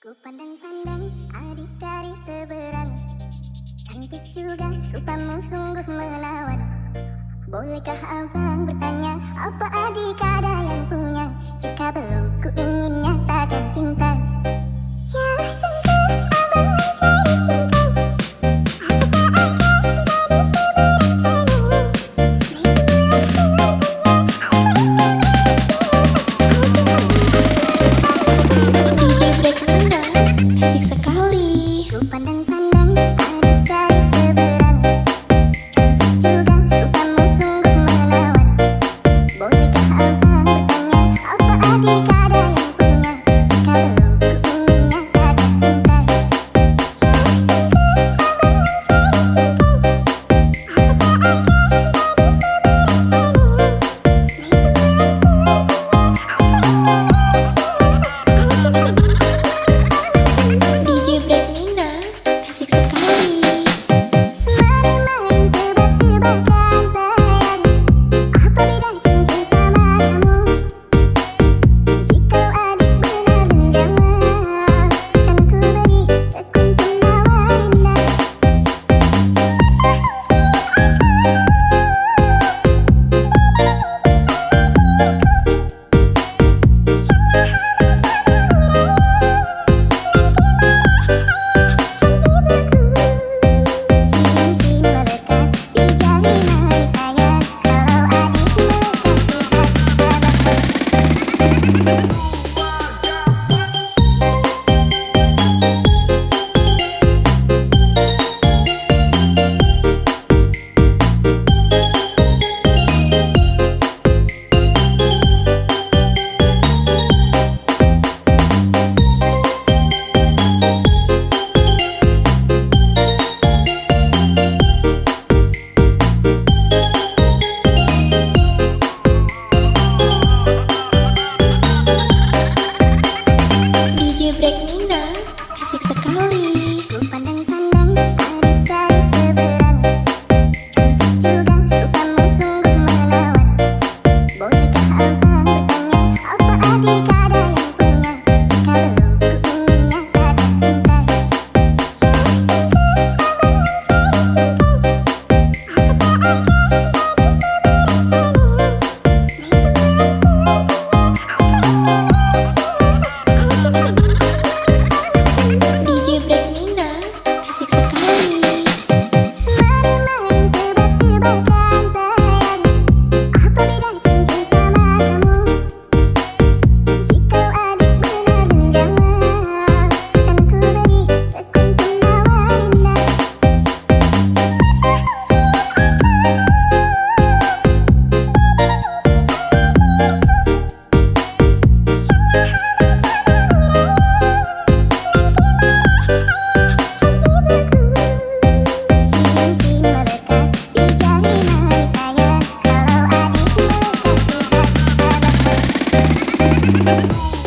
Ku pandang-pandang adik dari seberang, cantik juga rupamu sungguh menawan. Bolehkah abang bertanya, apa adik ada yang punya? Jika belum, ku ingin nyatakan cinta. Jangan sangka abang mencari cinta. Apakah ada cinta di seberang sana? Asik sekali. Ku pandang-pandang adik dari seberang, cantik juga rupamu sungguh menawan. Bolehkah abang bertanya, apa adik ada yang punya? Jika belum, ku ingin nyatakan cinta. Jangan sangka abang mencari cinta. Apakah ada cinta di seberang sana? DJ Break Nina, asik sekali. Main-main tebak-tebakan sayang, apa beda cincin sama kamu? Jika adik benar menjama, kan ku beri sekuntum mawar indah. Cincin melekat di jalinan sayang, kalau adik melekat di hati. DJ Break Nina, asik sekali. Ku pandang-pandang adik dari seberang, cantik juga rupamu sungguh menawan. Bolehkah abang bertanya, apa adik ada yang punya? Jika belum, ku ingin nyatakan cinta. Jangan sangka abang mencari cinta. Apakah ada cinta di seberang sana? DJ Break Nina, asik sekali. Main-main tebak-tebakan sayang, apa beda cincin sama kamu? Jika adik benar menjama, kan ku beri sekuntum mawar indah. Cincin melekat di jalinan sayang, kalau adik melekat di hati.